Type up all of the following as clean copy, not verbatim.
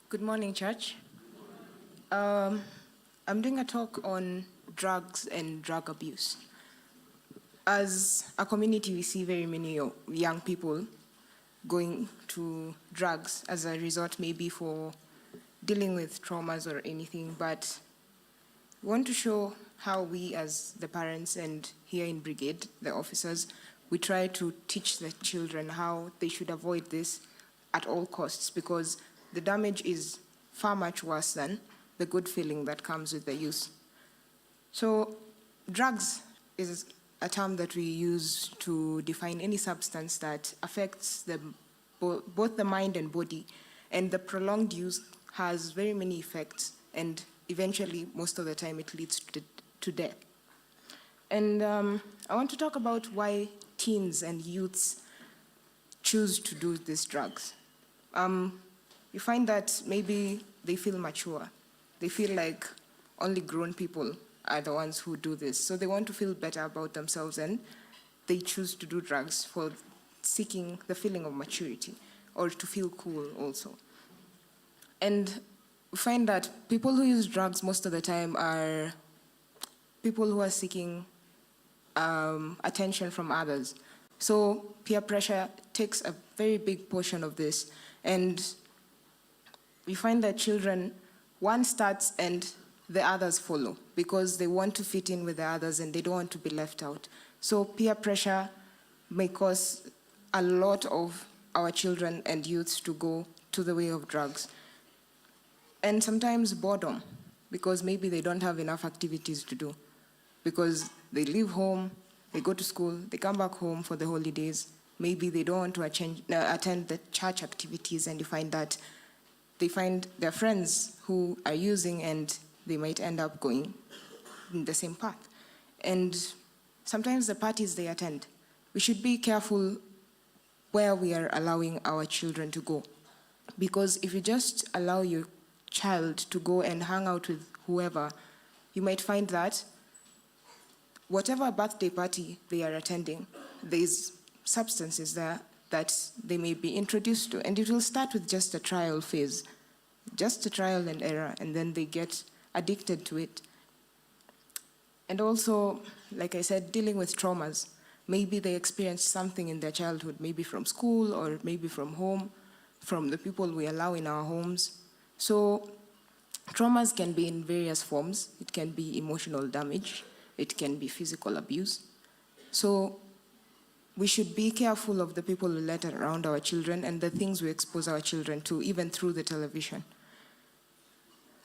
Good morning, church. I'm doing a talk on drugs and drug abuse. As a community, we see very many young people going to drugs as a result, maybe for dealing with traumas or anything, but we want to show how we as the parents and here in Brigade, the officers, we try to teach the children how they should avoid this at all costs, because the damage is far much worse than the good feeling that comes with the use. So drugs is a term that we use to define any substance that affects both the mind and body, and the prolonged use has very many effects, and eventually, most of the time, it leads to death. And I want to talk about why teens and youths choose to do these drugs. You find that maybe they feel mature. They feel like only grown people are the ones who do this. So they want to feel better about themselves, and they choose to do drugs for seeking the feeling of maturity or to feel cool also. And we find that people who use drugs most of the time are people who are seeking attention from others. So peer pressure takes a very big portion of this. And we find that children, one starts and the others follow because they want to fit in with the others and they don't want to be left out. So peer pressure may cause a lot of our children and youths to go to the way of drugs. And sometimes boredom, because maybe they don't have enough activities to do. Because they leave home, they go to school, they come back home for the holidays. Maybe they don't want to attend the church activities, and you find that they find their friends who are using, and they might end up going in the same path. And sometimes the parties they attend, we should be careful where we are allowing our children to go. Because if you just allow your child to go and hang out with whoever, you might find that whatever birthday party they are attending, there's substances there that they may be introduced to, and it will start with just a trial phase, just a trial and error, and then they get addicted to it. And also, like I said, dealing with traumas. Maybe they experienced something in their childhood, maybe from school or maybe from home, from the people we allow in our homes. So traumas can be in various forms. It can be emotional damage. It can be physical abuse. So we should be careful of the people we let around our children and the things we expose our children to, even through the television.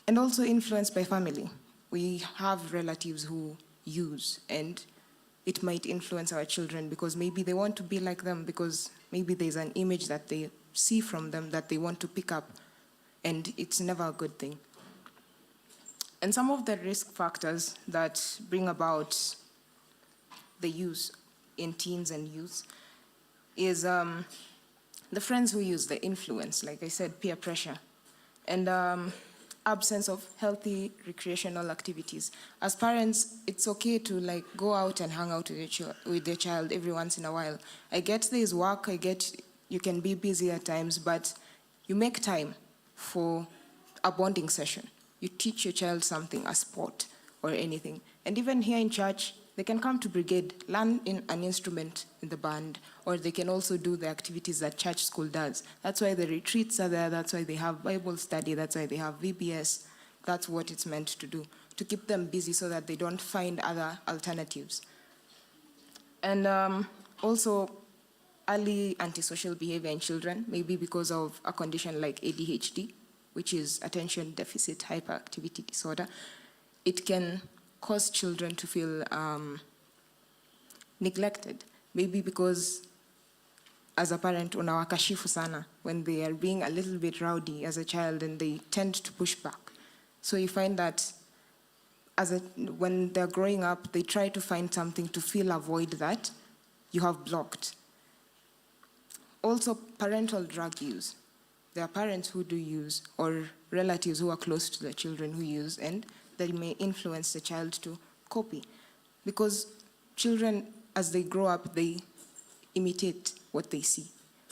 And also influenced by family. We have relatives who use, and it might influence our children because maybe they want to be like them, because maybe there's an image that they see from them that they want to pick up, and it's never a good thing. And some of the risk factors that bring about the use in teens and youth is the friends who use, the influence, like I said, peer pressure, and absence of healthy recreational activities. As parents, it's okay to go out and hang out with your child every once in a while. I get there's work, I get you can be busy at times, but you make time for a bonding session. You teach your child something, a sport or anything. And even here in church, they can come to Brigade, learn in an instrument in the band, or they can also do the activities that church school does. That's why the retreats are there, that's why they have Bible study, that's why they have VBS. That's what it's meant to do, to keep them busy so that they don't find other alternatives. And also early antisocial behavior in children, maybe because of a condition like ADHD, which is attention deficit hyperactivity disorder. It can cause children to feel neglected, maybe because as a parent unawakashifu sana when they are being a little bit rowdy as a child, and they tend to push back. So you find that when they're growing up, they try to find something to fill a void that you have blocked. Also, parental drug use. There are parents who do use, or relatives who are close to the children who use, and that may influence the child to copy. Because children, as they grow up, they imitate what they see.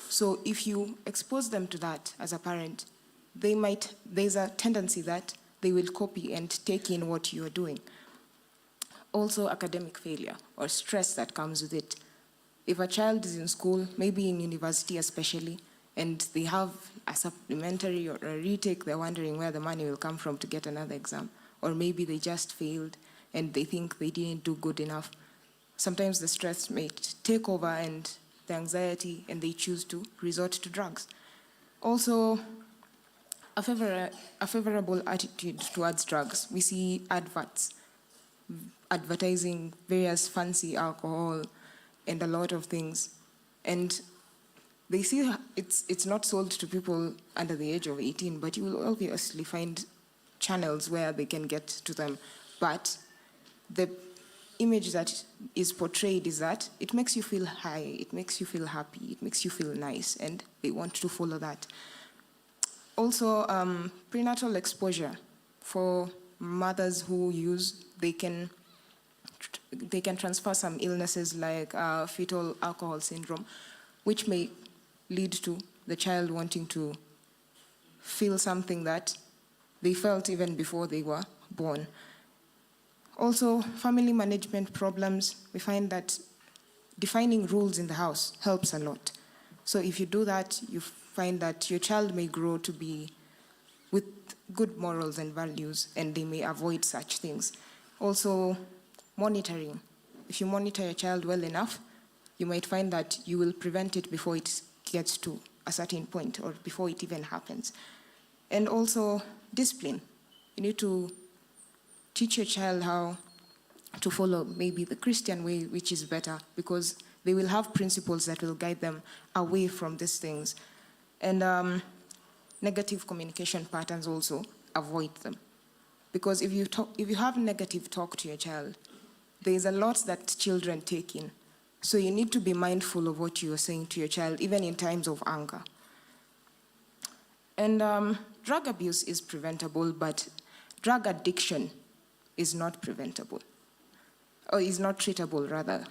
So if you expose them to that as a parent, there's a tendency that they will copy and take in what you are doing. Also, academic failure or stress that comes with it. If a child is in school, maybe in university especially, and they have a supplementary or a retake, they're wondering where the money will come from to get another exam. Or maybe they just failed and they think they didn't do good enough. Sometimes the stress may take over and the anxiety, and they choose to resort to drugs. Also, a favorable attitude towards drugs. We see adverts advertising various fancy alcohol and a lot of things. And they see it's not sold to people under the age of 18, but you will obviously find channels where they can get to them. But the image that is portrayed is that it makes you feel high, it makes you feel happy, it makes you feel nice, and they want to follow that. Also, prenatal exposure. For mothers who use, they can transfer some illnesses like fetal alcohol syndrome, which may lead to the child wanting to feel something that they felt even before they were born. Also, family management problems. We find that defining rules in the house helps a lot. So if you do that, you find that your child may grow to be with good morals and values, and they may avoid such things. Also, monitoring. If you monitor your child well enough, you might find that you will prevent it before it gets to a certain point or before it even happens. And also, discipline. You need to teach your child how to follow maybe the Christian way, which is better, because they will have principles that will guide them away from these things. And negative communication patterns also, avoid them. Because if you have negative talk to your child, there's a lot that children take in. So you need to be mindful of what you are saying to your child, even in times of anger. And drug abuse is preventable, but drug addiction is not preventable, or is not treatable, rather,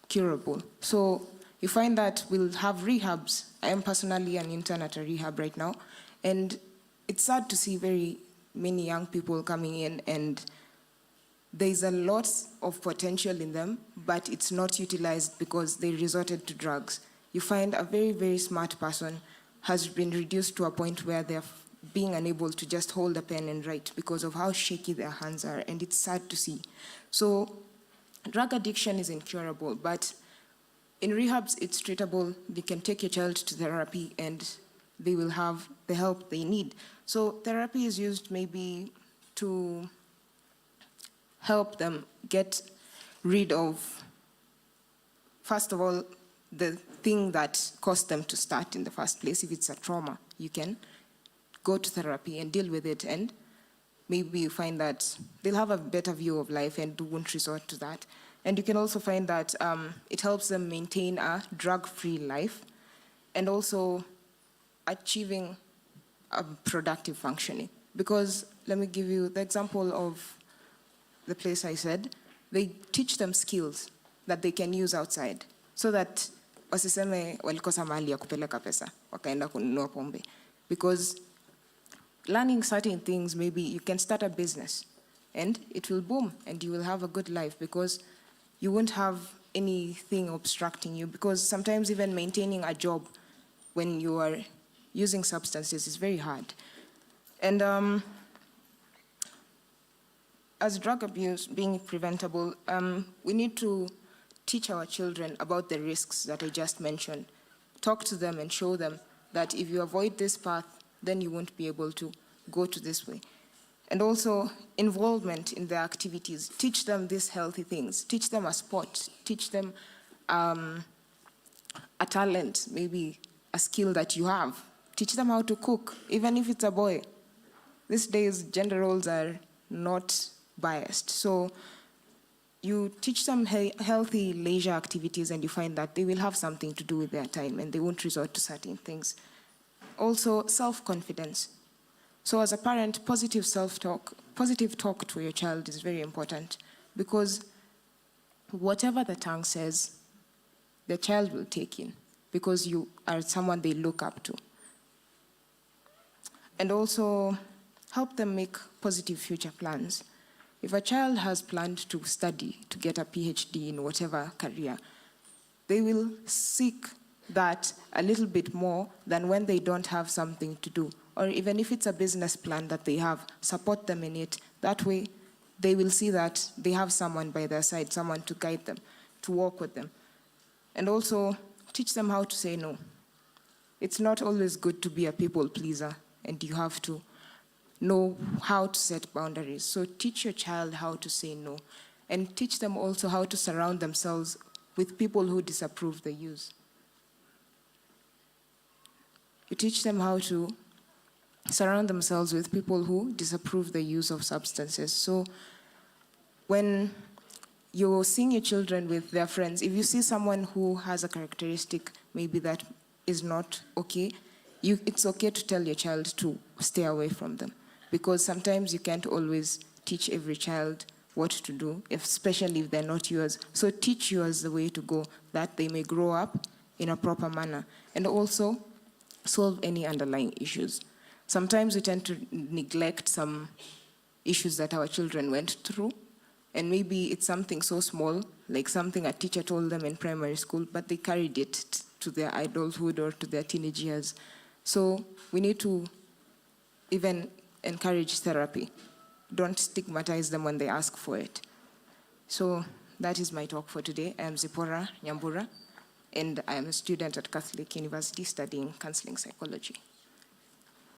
curable. So you find that we'll have rehabs. I am personally an intern at a rehab right now, and it's sad to see very many young people coming in, and there's a lot of potential in them, but it's not utilized because they resorted to drugs. You find a very, very smart person has been reduced to a point where they're being unable to just hold a pen and write because of how shaky their hands are, and it's sad to see. So drug addiction is incurable, but in rehabs, it's treatable. You can take your child to therapy, and they will have the help they need. So therapy is used maybe to help them get rid of, first of all, the thing that caused them to start in the first place. If it's a trauma, you can go to therapy and deal with it, and maybe you find that they'll have a better view of life and won't resort to that. And you can also find that it helps them maintain a drug-free life, and also achieving a productive functioning. Because let me give you the example of the place I said. They teach them skills that they can use outside, so that wasiseme walikosa mahali ya kupeleka pesa wakaenda kununua pombe. Because learning certain things, maybe you can start a business and it will boom and you will have a good life, because you won't have anything obstructing you. Because sometimes even maintaining a job when you are using substances is very hard. And as drug abuse being preventable, we need to teach our children about the risks that I just mentioned. Talk to them and show them that if you avoid this path, then you won't be able to go to this way. And also involvement in their activities. Teach them these healthy things. Teach them a sport. Teach them a talent, maybe a skill that you have. Teach them how to cook, even if it's a boy. These days, gender roles are not biased. So you teach them healthy leisure activities, and you find that they will have something to do with their time and they won't resort to certain things. Also, self-confidence. So as a parent, positive self-talk, positive talk to your child is very important, because whatever the tongue says, the child will take in, because you are someone they look up to. and also help them make positive future plans. If a child has planned to study, to get a PhD in whatever career, they will seek that a little bit more than when they don't have something to do. Or even if it's a business plan that they have, support them in it. That way, they will see that they have someone by their side, someone to guide them, to walk with them. And also, teach them how to say no. It's not always good to be a people pleaser, and you have to know how to set boundaries. So teach your child how to say no, and teach them also how to surround themselves with people who disapprove the use. You teach them how to surround themselves with people who disapprove the use of substances. So when you're seeing your children with their friends, if you see someone who has a characteristic maybe that is not okay, it's okay to tell your child to stay away from them. Because sometimes you can't always teach every child what to do, especially if they're not yours. So teach yours the way to go, that they may grow up in a proper manner. And also solve any underlying issues. Sometimes we tend to neglect some issues that our children went through, and maybe it's something so small, like something a teacher told them in primary school, but they carried it to their adulthood or to their teenage years. So we need to even encourage therapy. Don't stigmatize them when they ask for it. So that is my talk for today. I am Zipporah Nyambura, and I am a student at Catholic University studying counseling psychology.